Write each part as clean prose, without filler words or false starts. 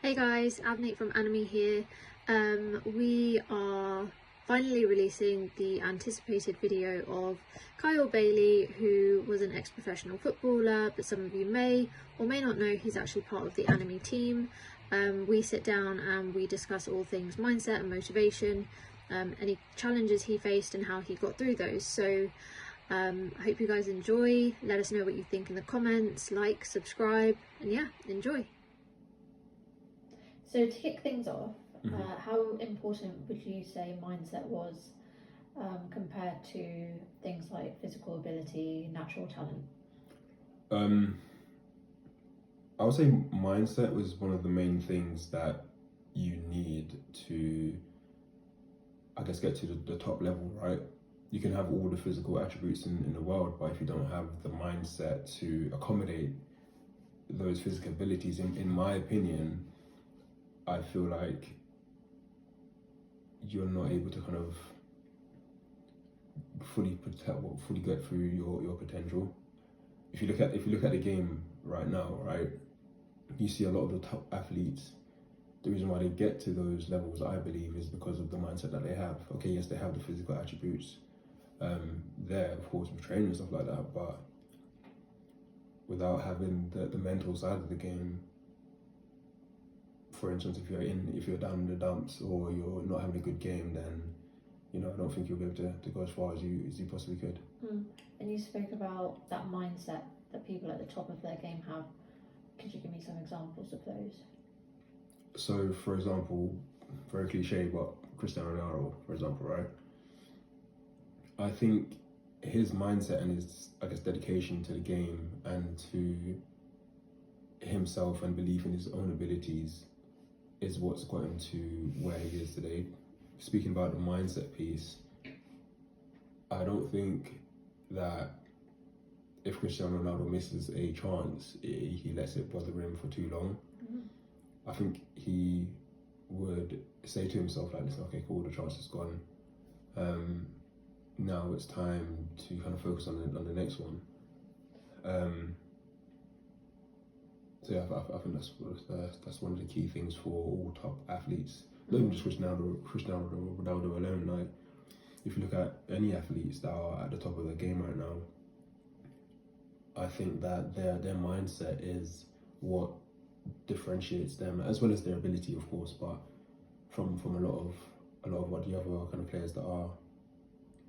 Hey guys, Avneet from Anime here. We are finally releasing the anticipated video of Kyle Bailey, who was an ex-professional footballer, but some of you may or may not know he's actually part of the Anime team. We sit down and we discuss all things mindset and motivation, any challenges he faced and how he got through those. So I hope you guys enjoy. Let us know what you think in the comments, like, subscribe, and yeah, enjoy. So to kick things off, how important would you say mindset was compared to things like physical ability, natural talent? I would say mindset was one of the main things that you need to, I guess, get to the top level, right? You can have all the physical attributes in the world, but if you don't have the mindset to accommodate those physical abilities, in my opinion, I feel like you're not able to kind of fully get through your potential. If you look at the game right now, right, you see a lot of the top athletes. The reason why they get to those levels, I believe, is because of the mindset that they have. Okay, yes, they have the physical attributes there, of course, with training and stuff like that, but without having the mental side of the game. For instance, if you're down in the dumps or you're not having a good game, then I don't think you'll be able to go as far as you possibly could. And you spoke about that mindset that people at the top of their game have. Could you give me some examples of those? So, for example, very cliche, but Cristiano Ronaldo, for example, right? I think his mindset and his, I guess, dedication to the game and to himself and belief in his own abilities is what's got him to where he is today. Speaking about the mindset piece, I don't think that if Cristiano Ronaldo misses a chance, he lets it bother him for too long. I think he would say to himself like, listen, okay, cool, the chance is gone. Now it's time to kind of focus on the next one. So yeah, I think that's one of the key things for all top athletes. Not even just Cristiano Ronaldo alone. Like, if you look at any athletes that are at the top of their game right now, I think that their mindset is what differentiates them, as well as their ability, of course, but from a lot of what the other kind of players that are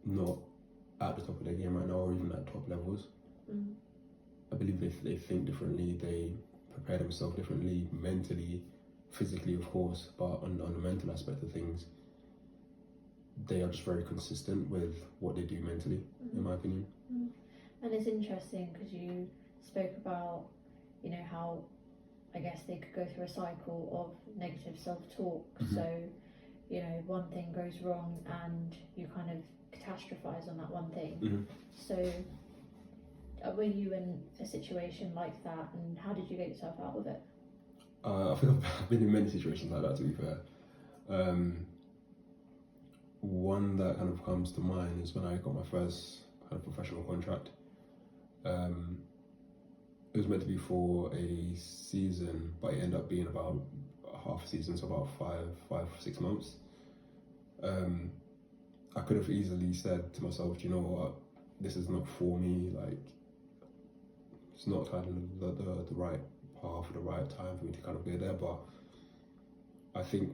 not at the top of their game right now, or even at top levels. I believe they think differently, they prepare themselves differently, mentally, physically, of course, but on the mental aspect of things, they are just very consistent with what they do mentally, in my opinion. And it's interesting because you spoke about, how I guess they could go through a cycle of negative self-talk. So, one thing goes wrong and you kind of catastrophize on that one thing. So were you in a situation like that, and how did you get yourself out of it? I think I've been in many situations like that, to be fair. One that kind of comes to mind is when I got my first kind of professional contract. It was meant to be for a season, but it ended up being about half a season, so about 6 months. I could have easily said to myself, do you know what, this is not for me, like, it's not kind of the right path or the right time for me to kind of get there. But I think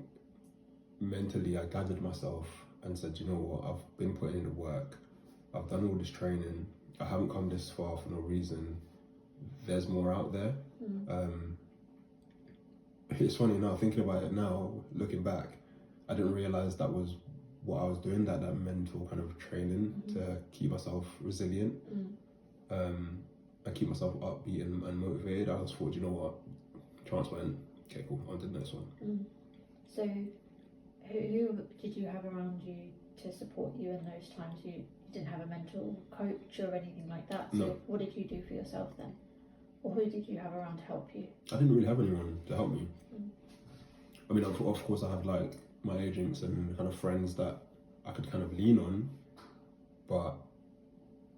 mentally I gathered myself and said, you know what, I've been putting in the work, I've done all this training, I haven't come this far for no reason. There's more out there. It's funny now, thinking about it now, looking back, I didn't realize that was what I was doing, that mental kind of training to keep myself resilient, and keep myself upbeat and motivated. I just thought, you know what, chance went, okay, cool, on to the next one. So who did you have around you to support you in those times? You didn't have a mental coach or anything like that, so no. What did you do for yourself then? Or who did you have around to help you? I didn't really have anyone to help me. I mean, of course I had like my agents and kind of friends that I could kind of lean on, but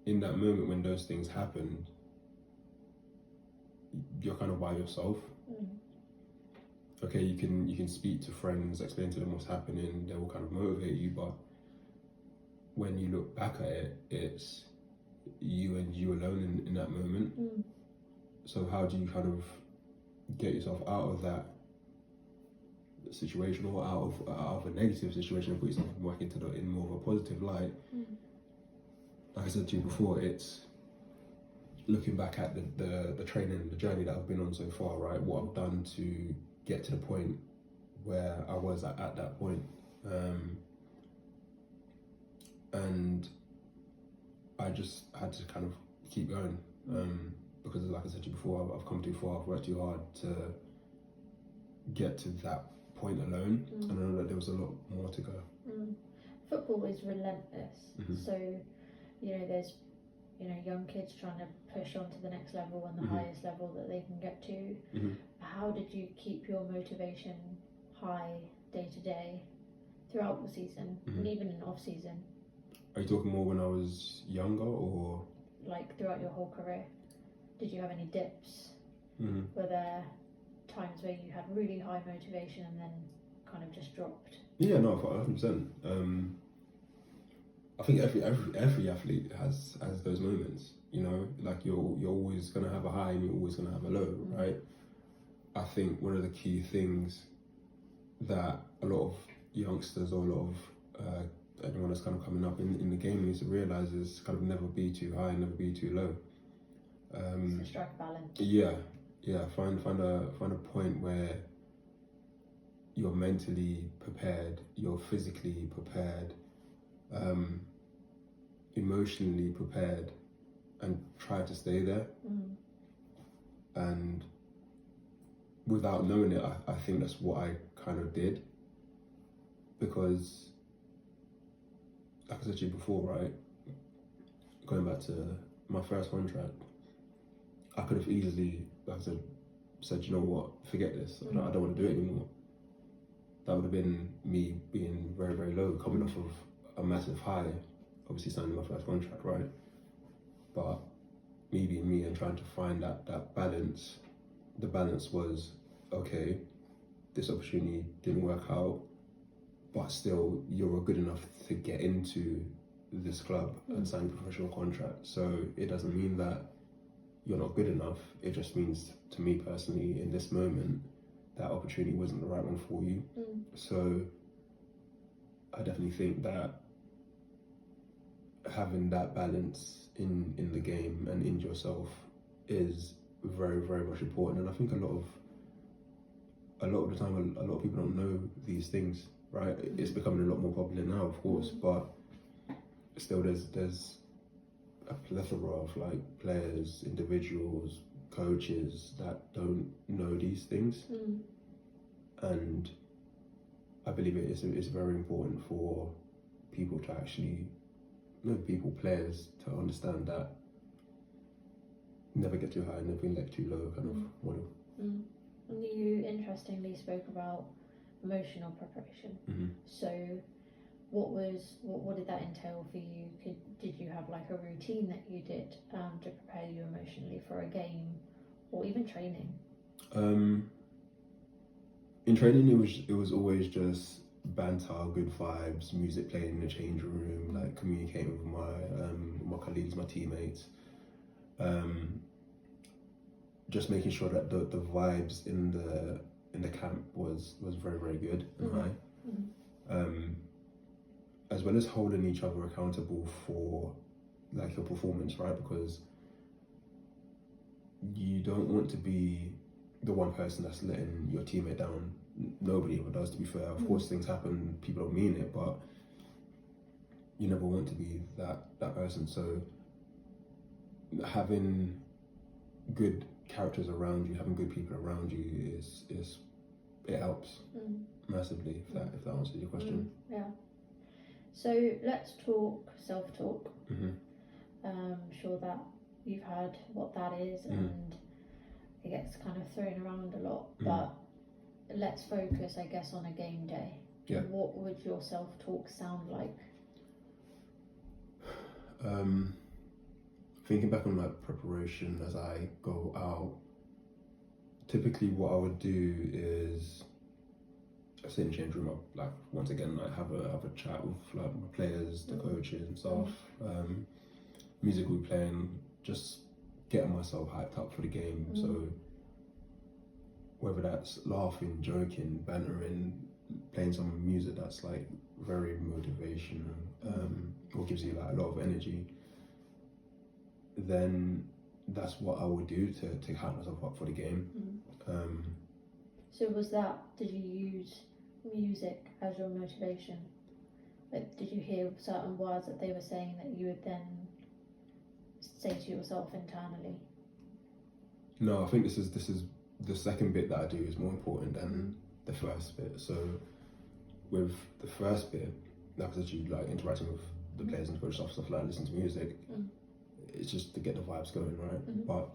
in that moment when those things happened, you're kind of by yourself. okay, you can speak to friends, explain to them what's happening, they will kind of motivate you, but when you look back at it, it's you and you alone in that moment. So how do you kind of get yourself out of that situation, or out of a negative situation, and put yourself back in more of a positive light? Like I said to you before, it's looking back at the training, the journey that I've been on so far, right? What I've done to get to the point where I was at that point. And I just had to kind of keep going, because like I said to you before, I've come too far, I've worked too hard to get to that point alone, and I know that there was a lot more to go. Football is relentless, so there's young kids trying to push on to the next level and the highest level that they can get to. How did you keep your motivation high day to day throughout the season, and even in off season? Are you talking more when I was younger, or like throughout your whole career? Did you have any dips? Were there times where you had really high motivation and then kind of just dropped? Yeah, no, 100%. I think every athlete has those moments. Like you're always gonna have a high and you're always gonna have a low, right? I think one of the key things that a lot of youngsters, or a lot of anyone that's kind of coming up in the game needs to realise is kind of never be too high, never be too low. So strike a balance. Yeah. Find a point where you're mentally prepared, you're physically prepared, emotionally prepared, and try to stay there. And without knowing it, I think that's what I kind of did, because like I said to you before, right, going back to my first contract, I could have easily, like I said, you know what, forget this, I don't want to do it anymore. That would have been me being very, very low, coming off of a massive high, obviously signing my first contract, right? But me being me and trying to find that balance, the balance was, okay, this opportunity didn't work out, but still you're good enough to get into this club and sign a professional contract. So it doesn't mean that you're not good enough. It just means, to me personally, in this moment, that opportunity wasn't the right one for you. So I definitely think that having that balance in the game and in yourself is very, very much important. And I think a lot of the time, a lot of people don't know these things, right? It's becoming a lot more popular now, of course, but still there's a plethora of like players, individuals, coaches that don't know these things. And I believe it's very important for people to actually, players to understand that never get too high, never get too low kind of model. And you interestingly spoke about emotional preparation. So what did that entail for you? Did you have like a routine that you did to prepare you emotionally for a game, or even training? In training, it was always just banter, good vibes, music playing in the change room, like communicating with my colleagues, my teammates, just making sure that the vibes in the camp was very, very good and high. As well as holding each other accountable for like your performance, right? Because you don't want to be the one person that's letting your teammate down. Nobody ever does, to be fair. Of course things happen, people don't mean it, but you never want to be that person. So having good characters around you, having good people around you is it helps massively, if that answers your question. Yeah. So let's talk self-talk. Sure that you've heard what that is, and it gets kind of thrown around a lot, but let's focus, I guess, on a game day. Yeah. What would your self-talk sound like? Thinking back on my preparation as I go out, typically what I would do is sit in the change room, I like once again like have a chat with like my players, the coaches and stuff. Music we playing, just getting myself hyped up for the game. So whether that's laughing, joking, bantering, playing some music that's like very motivational, or gives you like a lot of energy, then that's what I would do to hype myself up for the game. So did you use music as your motivation? Like, did you hear certain words that they were saying that you would then say to yourself internally? No, I think this is the second bit that I do is more important than the first bit. So with the first bit, like I said, you like interacting with the players and coach stuff like listening to music. It's just to get the vibes going, right? But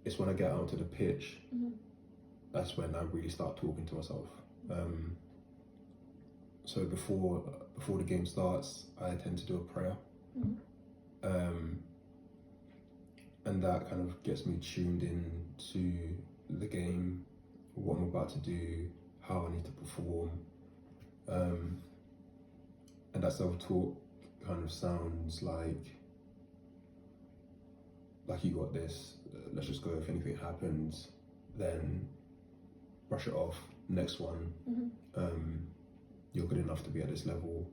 it's when I get out onto the pitch, that's when I really start talking to myself. So before the game starts, I tend to do a prayer, and that kind of gets me tuned in to the game, what I'm about to do, how I need to perform, and that self-talk kind of sounds like you got this. Let's just go. If anything happens, then brush it off. Next one. You're good enough to be at this level.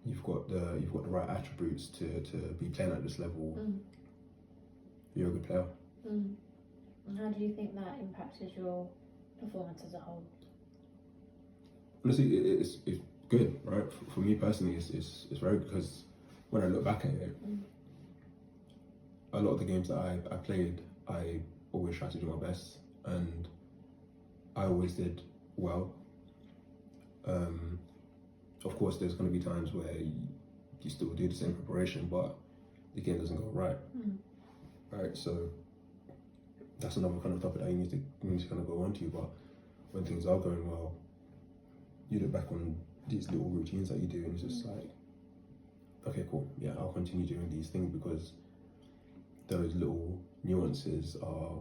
You've got the right attributes to be playing at this level. You're a good player. And how do you think that impacted your performance as a whole? Honestly, it's good, right? For me personally, it's very good, because when I look back at it, a lot of the games that I played, I always tried to do my best, and I always did well. Of course, there's going to be times where you still do the same preparation, but the game doesn't go right. Right, so that's another kind of topic that you need to kind of go on to. But when things are going well, you look back on these little routines that you do, and it's just like, okay, cool, yeah, I'll continue doing these things, because those little nuances are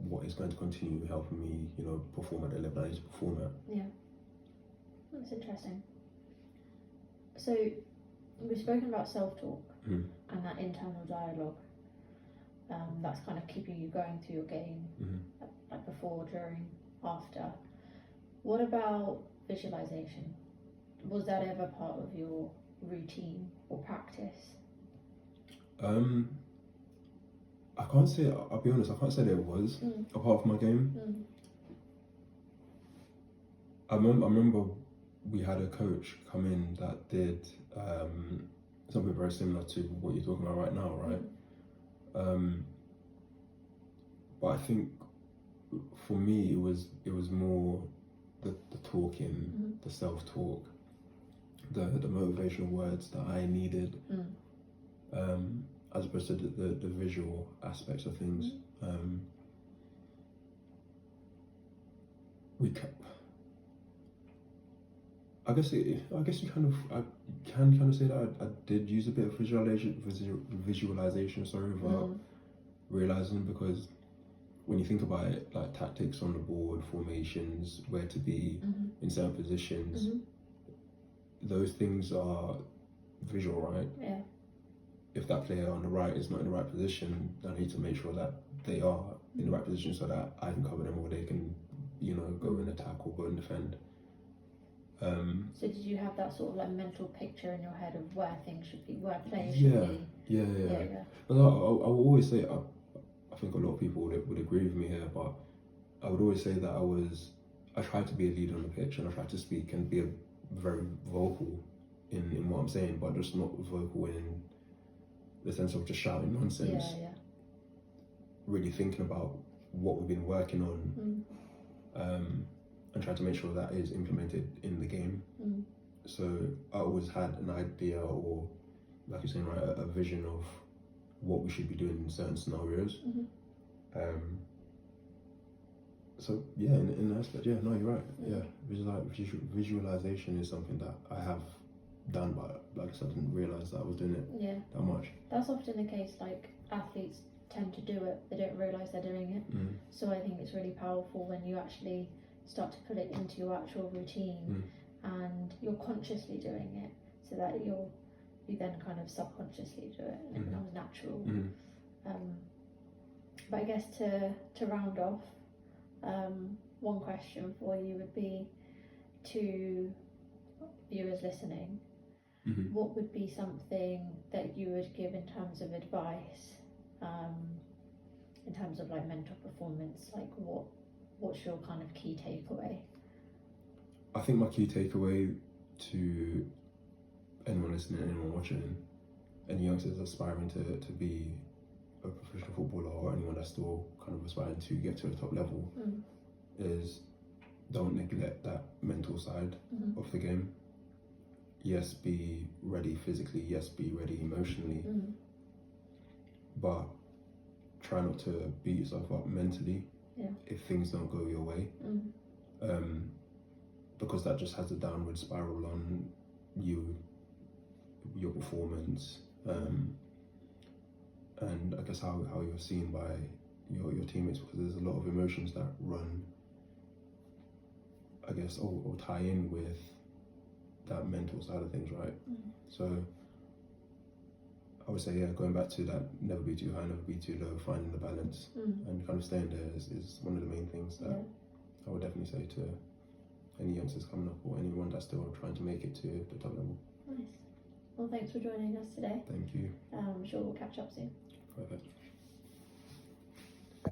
what is going to continue helping me, perform at the level I need to perform at. Yeah, that's interesting. So we've spoken about self-talk and that internal dialogue. That's kind of keeping you going through your game, like before, during, after. What about visualization? Was that ever part of your routine or practice? I can't say, I'll be honest, I can't say that it was a part of my game. I remember we had a coach come in that did something very similar to what you're talking about right now, right? But I think for me it was more the talking, the self-talk, the motivational words that I needed, as opposed to the visual aspects of things. I guess you can kind of say that I did use a bit of visualization, without realizing, because when you think about it, like tactics on the board, formations, where to be in certain positions, those things are visual, right? Yeah. If that player on the right is not in the right position, I need to make sure that they are in the right position so that I can cover them, or they can, go and attack or go and defend. So did you have that sort of like mental picture in your head of where things should be, where players should be? Yeah. But I will always say, I think a lot of people would agree with me here, but I would always say that I tried to be a leader on the pitch, and I tried to speak and be very vocal in what I'm saying, but just not vocal in the sense of just shouting nonsense. Yeah. Really thinking about what we've been working on, and try to make sure that is implemented in the game. So I always had an idea, or like you're saying, right, a vision of what we should be doing in certain scenarios. So yeah, in that aspect, yeah, no, you're right. Yeah, visualization is something that I have done, but like I said, I didn't realise that I was doing it that much. That's often the case. Like athletes tend to do it, they don't realise they're doing it. So I think it's really powerful when you actually start to put it into your actual routine and you're consciously doing it, so that you then kind of subconsciously do it and it becomes natural. But I guess to round off, one question for you would be, to viewers listening, what would be something that you would give in terms of advice, in terms of like mental performance? Like what's your kind of key takeaway? I think my key takeaway to anyone listening, anyone watching, any youngsters aspiring to be a professional footballer, or anyone that's still kind of aspiring to get to the top level, is don't neglect that mental side of the game. Yes, be ready physically, yes, be ready emotionally, but try not to beat yourself up mentally if things don't go your way, because that just has a downward spiral on you, your performance, and I guess how you're seen by your teammates, because there's a lot of emotions that run, I guess, or tie in with that mental side of things, right? So I would say, going back to that, never be too high, never be too low, finding the balance and kind of staying there is one of the main things that I would definitely say to any youngsters coming up, or anyone that's still trying to make it to the top level. Nice. Well, thanks for joining us today. Thank you. I'm sure we'll catch up soon. Perfect.